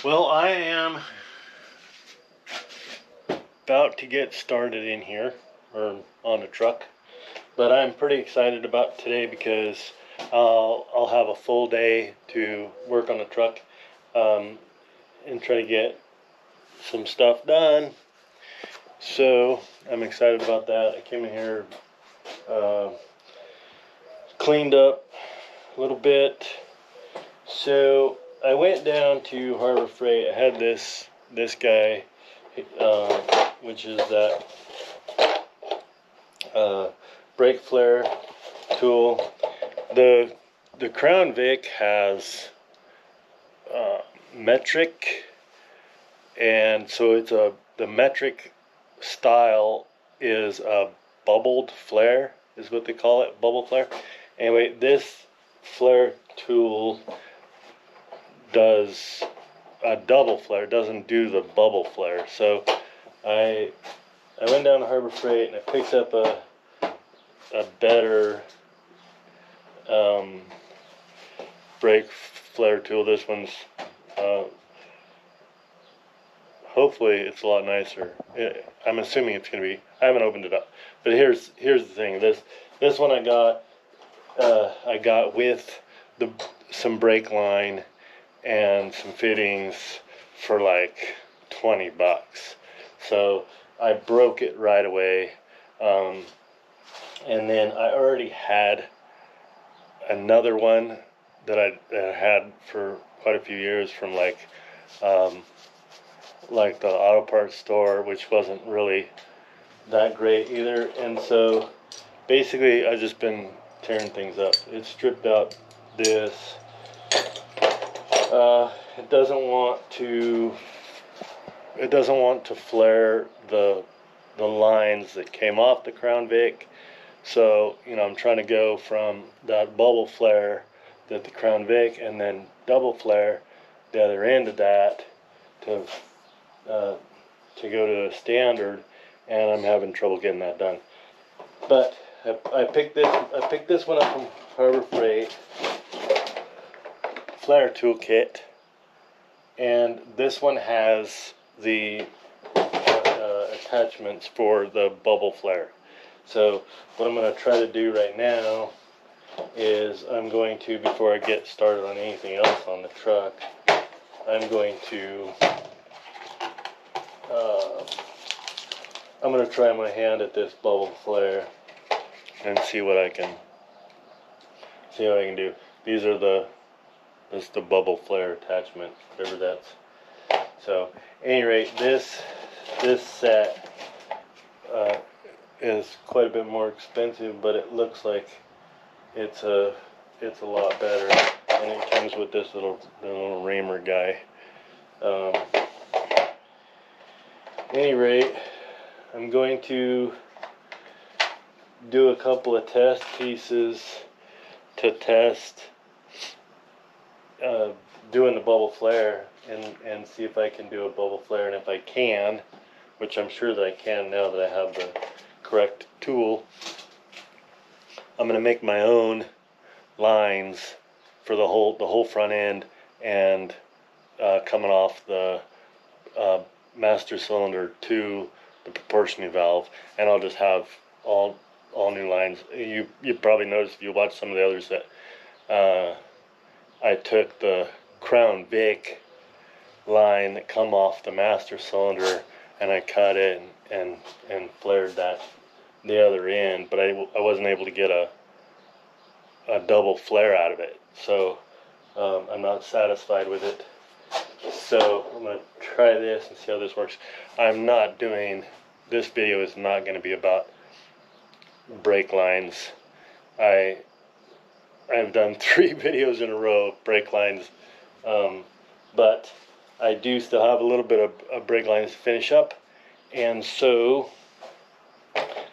Well, I am about to get started in here, or on the truck, but I'm pretty excited about today because I'll have a full day to work on the truck and try to get some stuff done. So I'm excited about that. I came in here, cleaned up a little bit. So I went down to Harbor Freight. I had this guy, which is that brake flare tool. The Crown Vic has metric, and so it's the metric style is a bubbled flare, is what they call it, bubble flare. Anyway, this flare tool does a double flare, doesn't do the bubble flare. So I went down to Harbor Freight and I picked up a better brake flare tool. This one's hopefully it's a lot nicer. I'm assuming it's gonna be. I haven't opened it up, but here's the thing. This one I got with some brake line and some fittings for like $20. So I broke it right away, and then I already had another one that I had for quite a few years from like the auto parts store, which wasn't really that great either. And so basically I've just been tearing things up. It stripped out this. It doesn't want to flare the lines that came off the Crown Vic. So, I'm trying to go from that bubble flare that the Crown Vic and then double flare the other end of that to go to a standard, and I'm having trouble getting that done. But I picked this one up from Harbor Freight, flare toolkit, and this one has the attachments for the bubble flare. So what I'm going to try to do right now is I'm going to, before I get started on anything else on the truck, I'm going to try my hand at this bubble flare and see what I can do. These are the bubble flare attachment, whatever that's. So, at any rate, this set is quite a bit more expensive, but it looks like it's a lot better, and it comes with this little reamer guy. At any rate, I'm going to do a couple of test pieces to test doing the bubble flare and see if I can do a bubble flare, and if I can, which I'm sure that I can now that I have the correct tool, I'm going to make my own lines for the whole front end and coming off the master cylinder to the proportioning valve, and I'll just have all new lines. You probably noticed if you watch some of the others that I took the Crown Vic line that come off the master cylinder and I cut it and flared that the other end, but I wasn't able to get a double flare out of it, so I'm not satisfied with it. So I'm going to try this and see how this works. This video is not going to be about brake lines. I've done 3 videos in a row of brake lines, but I do still have a little bit of brake lines to finish up, and so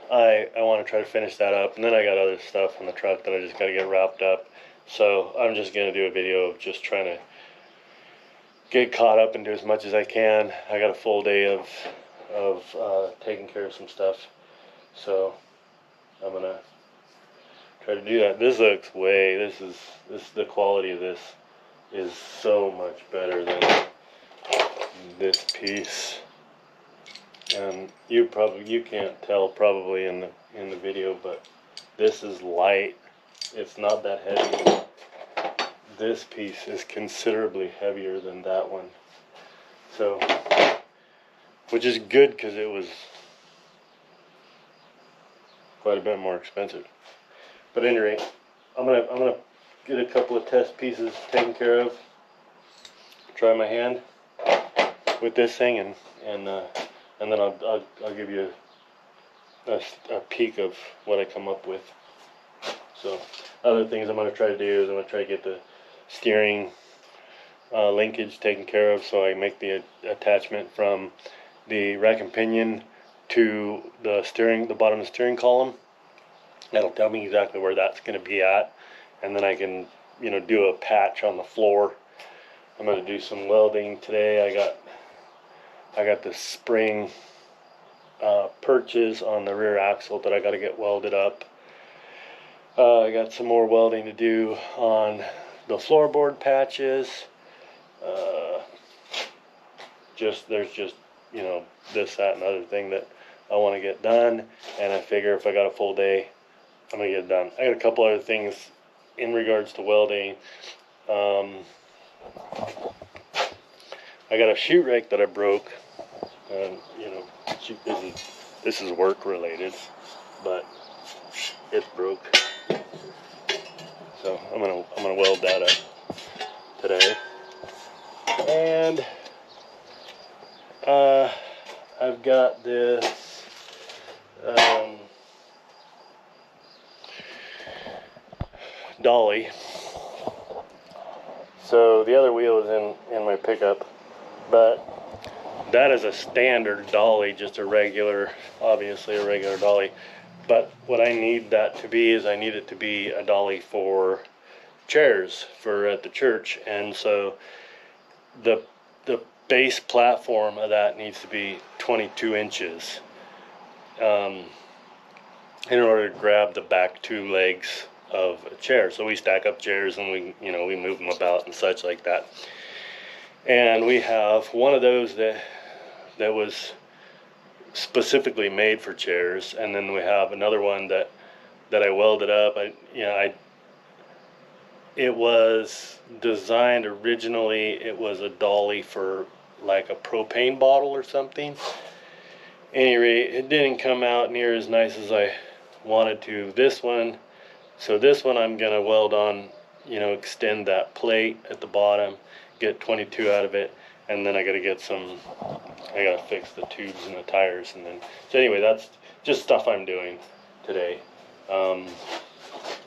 I want to try to finish that up, and then I got other stuff on the truck that I just got to get wrapped up. So I'm just going to do a video of just trying to get caught up and do as much as I can. I got a full day of taking care of some stuff, so I'm going to try to do that. This looks the quality of this is so much better than this piece, and you can't tell probably in the video, but this is light. It's not that heavy. This piece is considerably heavier than that one. So, which is good because it was quite a bit more expensive. But at any rate, I'm gonna get a couple of test pieces taken care of. Try my hand with this thing, and then I'll give you a peek of what I come up with. So other things I'm going to try to do is I'm going to try to get the steering linkage taken care of, so I make the attachment from the rack and pinion to the bottom of the steering column. That'll tell me exactly where that's going to be at, and then I can do a patch on the floor. I'm going to do some welding today. I got the spring perches on the rear axle that I got to get welded up. I got some more welding to do on the floorboard patches. There's just this, that, and other thing that I want to get done, and I figure if I got a full day, I'm gonna get it done. I got a couple other things in regards to welding. I got a chute rake that I broke. This is work related, but it's broke. So I'm gonna weld that up today. And I've got this dolly. So the other wheel is in my pickup, but that is a standard dolly, just obviously a regular dolly. But what I need that to be is I need it to be a dolly for chairs at the church, and so the base platform of that needs to be 22 inches in order to grab the back two legs of a chair. So we stack up chairs and we move them about and such like that. And we have one of those that was specifically made for chairs, and then we have another one that I welded up. It was designed originally, it was a dolly for like a propane bottle or something. Anyway, it didn't come out near as nice as I wanted to. This one I'm gonna weld on, extend that plate at the bottom, get 22 out of it, and then I gotta fix the tubes and the tires, and then, so anyway, that's just stuff I'm doing today.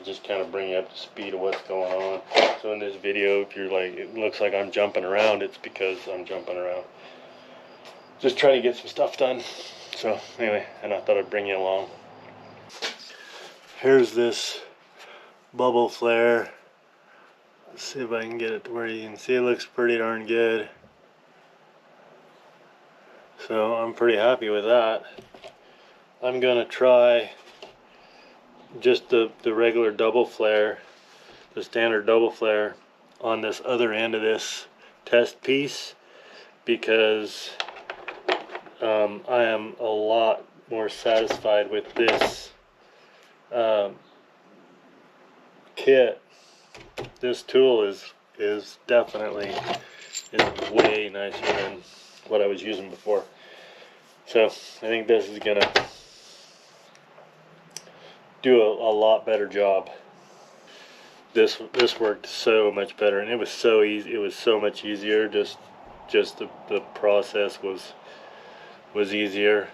Just kind of bring you up to speed of what's going on. So in this video, if you're like, it looks like I'm jumping around, it's because I'm jumping around. Just trying to get some stuff done. So anyway, and I thought I'd bring you along. Here's this bubble flare. Let's see if I can get it to where you can see it looks pretty darn good. So I'm pretty happy with that. I'm gonna try just the regular double flare, the standard double flare on this other end of this test piece, because I am a lot more satisfied with this kit. This tool is definitely way nicer than what I was using before. So I think this is gonna do a lot better job. This worked so much better, and it was so easy. It was so much easier. Just the process was easier.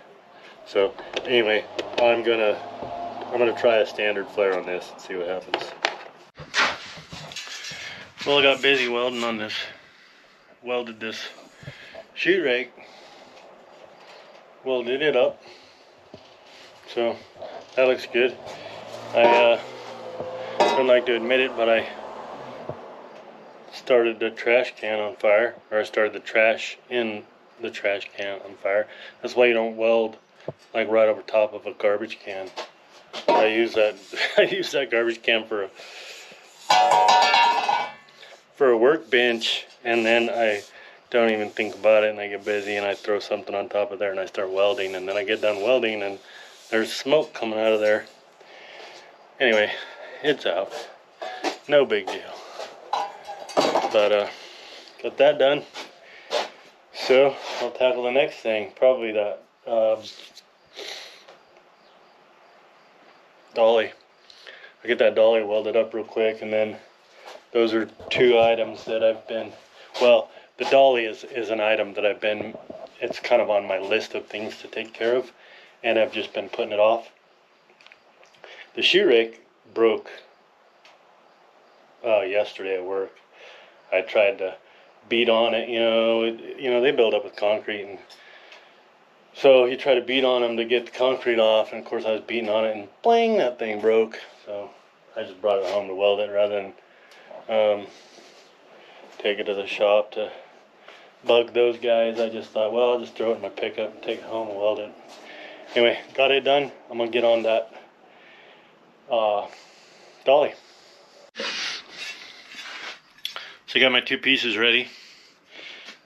So anyway, I'm gonna try a standard flare on this and see what happens. Well, I got busy welding on this. Welded this chute rake. Welded it up. So that looks good. I don't like to admit it, but I started the trash can on fire, or I started the trash in the trash can on fire. That's why you don't weld like right over top of a garbage can. I use that garbage can for a workbench, and then I don't even think about it, and I get busy and I throw something on top of there and I start welding, and then I get done welding and there's smoke coming out of there. Anyway, it's out. No big deal. But got that done. So I'll tackle the next thing, probably that dolly. I'll get that dolly welded up real quick, and then those are two items that I've been, well, the dolly is an item that I've been, it's kind of on my list of things to take care of, and I've just been putting it off. The shear rake broke yesterday at work. I tried to beat on it, you know, they build up with concrete, and so you try to beat on them to get the concrete off, and of course I was beating on it, and blang, that thing broke. So I just brought it home to weld it rather than take it to the shop to bug those guys. I just thought, well, I'll just throw it in my pickup and take it home and weld it. Anyway, got it done. I'm gonna get on that dolly. So I got my two pieces ready.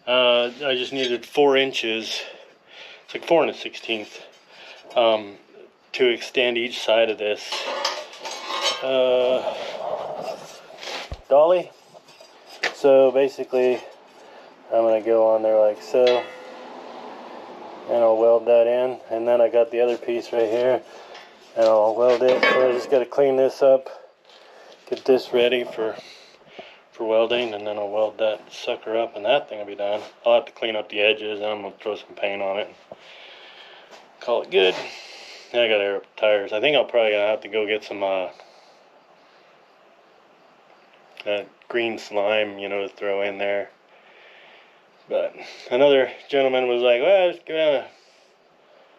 I just needed 4 inches. It's like 4 1/16 to extend each side of this dolly. So basically, I'm gonna go on there like so, and I'll weld that in, and then I got the other piece right here, and I'll weld it. So I just gotta clean this up, get this ready for welding, and then I'll weld that sucker up, and that thing will be done. I'll have to clean up the edges, and I'm gonna throw some paint on it. Call it good. Then I gotta air up the tires. I think I'll probably gonna have to go get some green slime, you know, to throw in there. But another gentleman was like, well, just go down to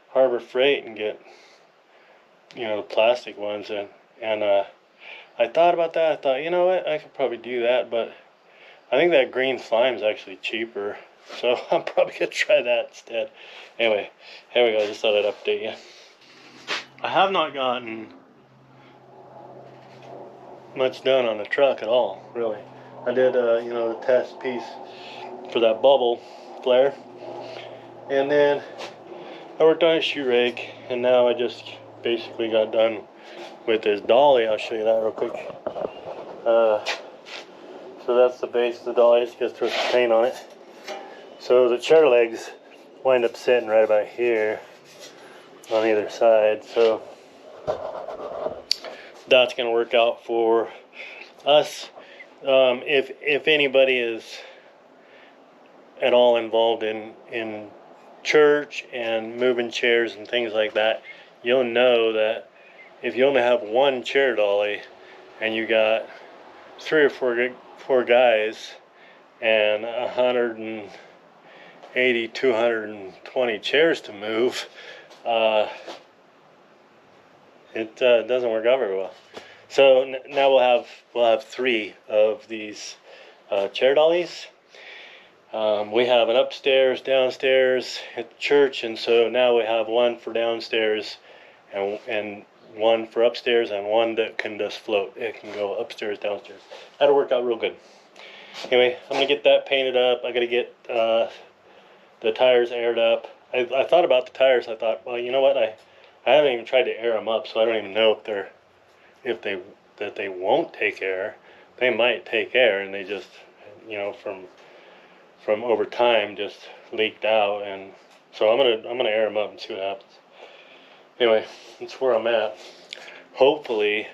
Harbor Freight and get, you know, the plastic ones. And I thought about that. I thought, you know what, I could probably do that, but I think that green slime is actually cheaper. So I'm probably going to try that instead. Anyway, here we go. I just thought I'd update you. I have not gotten much done on the truck at all, really. I did, you know, the test piece for that bubble flare. And then I worked on a shear rake, and now I just basically got done with this dolly. I'll show you that real quick. So that's the base of the dolly. Just gotta throw some paint on it. So the chair legs wind up sitting right about here on either side. So that's gonna work out for us. If anybody is at all involved in church and moving chairs and things like that, you'll know that if you only have one chair dolly and you got 3 or 4 guys and 180, 220 chairs to move, it doesn't work out very well. So now we'll have 3 of these chair dollies. We have an upstairs, downstairs at the church, and so now we have one for downstairs and one for upstairs, and one that can just float. It can go upstairs, downstairs. That'll work out real good. Anyway, I'm gonna get that painted up. I gotta get the tires aired up. I thought about the tires. I thought, well, you know what? I haven't even tried to air them up, so I don't even know if they won't take air. They might take air, and they just, you know, from over time just leaked out, and so I'm gonna air them up and see what happens. Anyway, that's where I'm at. Hopefully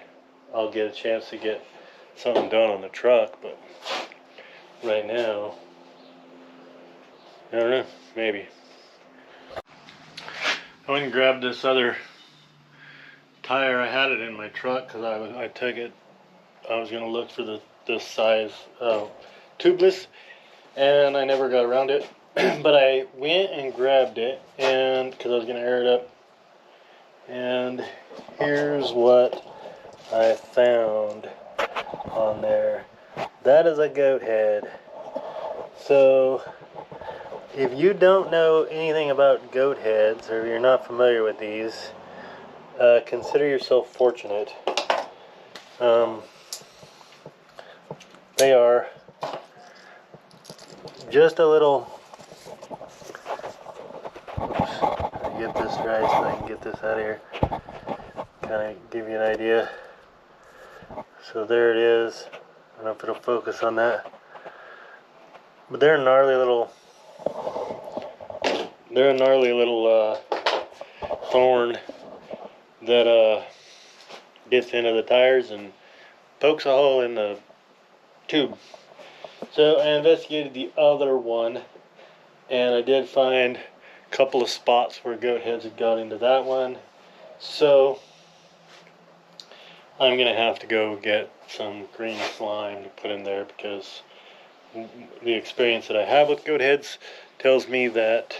I'll get a chance to get something done on the truck, but right now I don't know, maybe. I went and grabbed this other tire. I had it in my truck because I took it. I was gonna look for this size tubeless, and I never got around it. But I went and grabbed it, and because I was gonna air it up. And here's what I found on there. That is a goat head. So if you don't know anything about goat heads, or you're not familiar with these, consider yourself fortunate. They are just a little. Oops, get this dry so I can get this out of here. Kind of give you an idea. So there it is. I don't know if it'll focus on that, but they're a gnarly little thorn that gets into the tires and pokes a hole in the tube. So I investigated the other one, and I did find a couple of spots where goat heads had got into that one. So I'm gonna have to go get some green slime to put in there, because the experience that I have with goat heads tells me that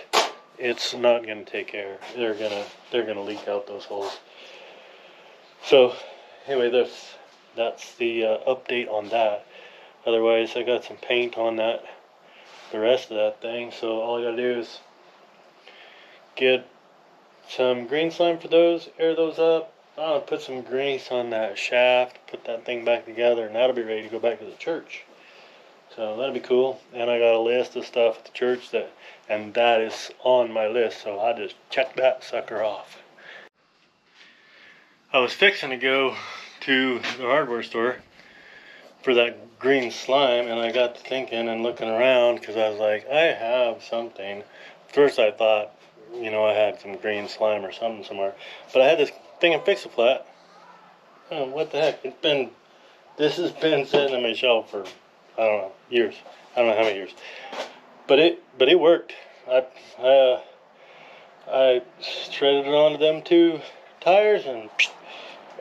it's not gonna take air. They're gonna leak out those holes. So anyway, that's the update on that. Otherwise, I got some paint on the rest of that thing. So all I gotta do is get some green slime for those, air those up. I'll put some grease on that shaft, put that thing back together, and that'll be ready to go back to the church. So that'll be cool. And I got a list of stuff at the church and that is on my list. So I just check that sucker off. I was fixing to go to the hardware store for that green slime, and I got to thinking and looking around, because I was like, I have something. First I thought, I had some green slime or something somewhere, but I had this thing in Fix-A-Flat. Oh, what the heck? This has been sitting on my shelf for, I don't know, years. I don't know how many years, but it worked. I shredded it onto them 2 tires and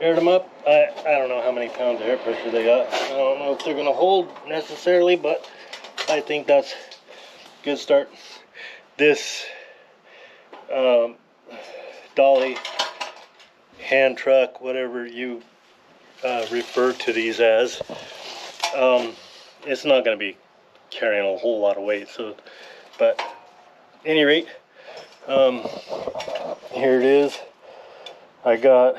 aired them up. I don't know how many pounds of air pressure they got. I don't know if they're gonna hold necessarily, but I think that's a good start. This dolly, hand truck, whatever you refer to these as, it's not gonna be carrying a whole lot of weight. So, but at any rate, here it is. I got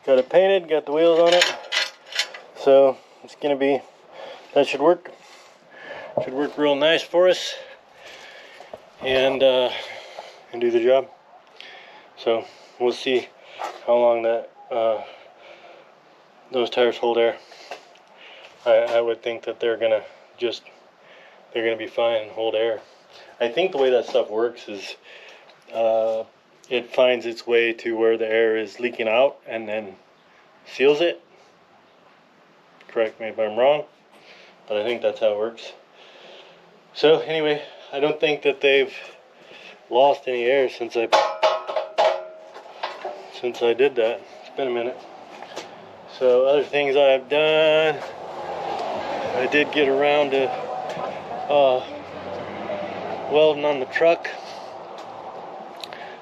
it painted, got the wheels on it, so it's gonna be, that should work real nice for us, and do the job. So we'll see how long that those tires hold air. I would think that they're gonna be fine and hold air. I think the way that stuff works is it finds its way to where the air is leaking out and then seals it. Correct me if I'm wrong, but I think that's how it works. So anyway, I don't think that they've lost any air since I did that. It's been a minute. So other things I've done, I did get around to welding on the truck.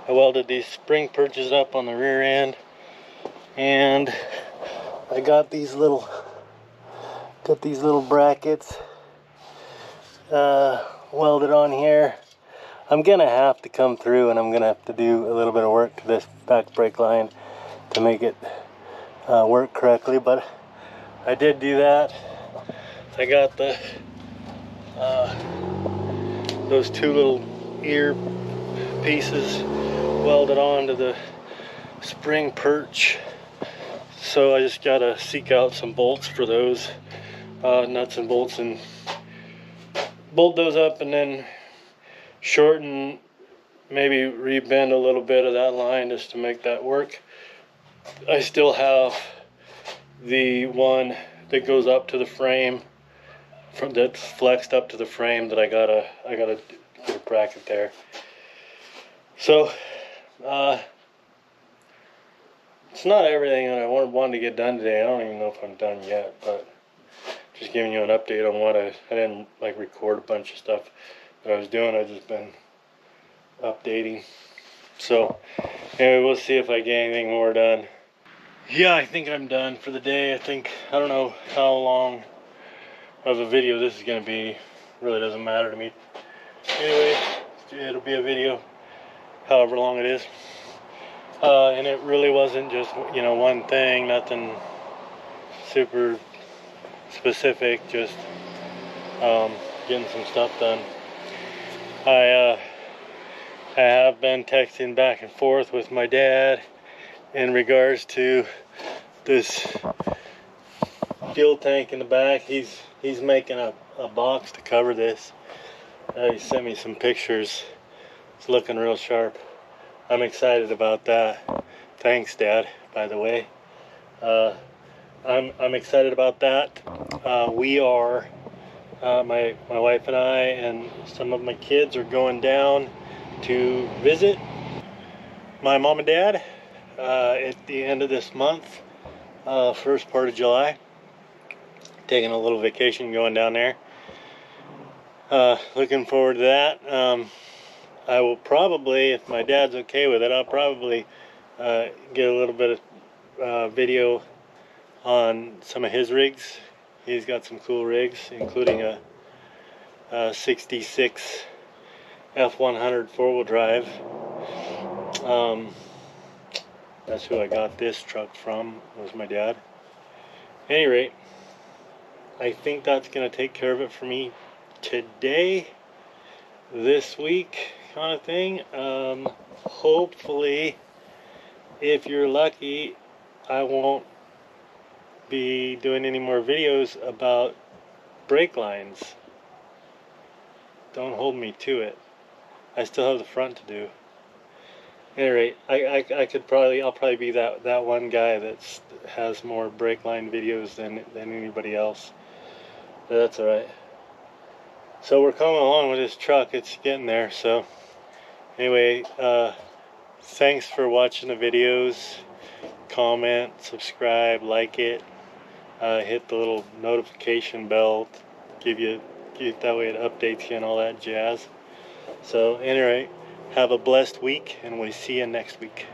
I welded these spring perches up on the rear end, and I got these little brackets welded on here. I'm gonna have to come through and I'm gonna have to do a little bit of work to this back brake line to make it work correctly, but I did do that. I got those 2 little ear pieces welded onto the spring perch, so I just gotta seek out some bolts for those nuts and bolts and bolt those up, and then shorten, maybe rebend a little bit of that line just to make that work. I still have the one that goes up to the frame, that's flexed up to the frame, that I gotta get a bracket there. So it's not everything that I wanted to get done today. I don't even know if I'm done yet, but just giving you an update on what I didn't record a bunch of stuff that I was doing. I've just been updating. So anyway, we'll see if I get anything more done. Yeah, I think I'm done for the day. I don't know how long of a video this is going to be. Really doesn't matter to me. Anyway, it'll be a video however long it is. And it really wasn't just, one thing, nothing super specific, just getting some stuff done. I have been texting back and forth with my dad in regards to this fuel tank in the back. He's making a box to cover this. He sent me some pictures. It's looking real sharp. I'm excited about that. Thanks, Dad, by the way. I'm excited about that. We are, my wife and I and some of my kids are going down to visit my mom and dad at the end of this month, first part of July. Taking a little vacation, going down there. Looking forward to that. I will probably, if my dad's okay with it, I'll probably get a little bit of video on some of his rigs. He's got some cool rigs, including a 66 F100 four-wheel drive. That's who I got this truck from, was my dad. At any rate, I think that's going to take care of it for me today, this week, kind of thing. Hopefully, if you're lucky, I won't be doing any more videos about brake lines. Don't hold me to it. I still have the front to do. At any rate, I'll probably be that one guy that has more brake line videos than anybody else. But that's alright. So we're coming along with this truck. It's getting there. So anyway, thanks for watching the videos. Comment, subscribe, like it. Hit the little notification bell. That way it updates you and all that jazz. So anyway, have a blessed week, and we'll see you next week.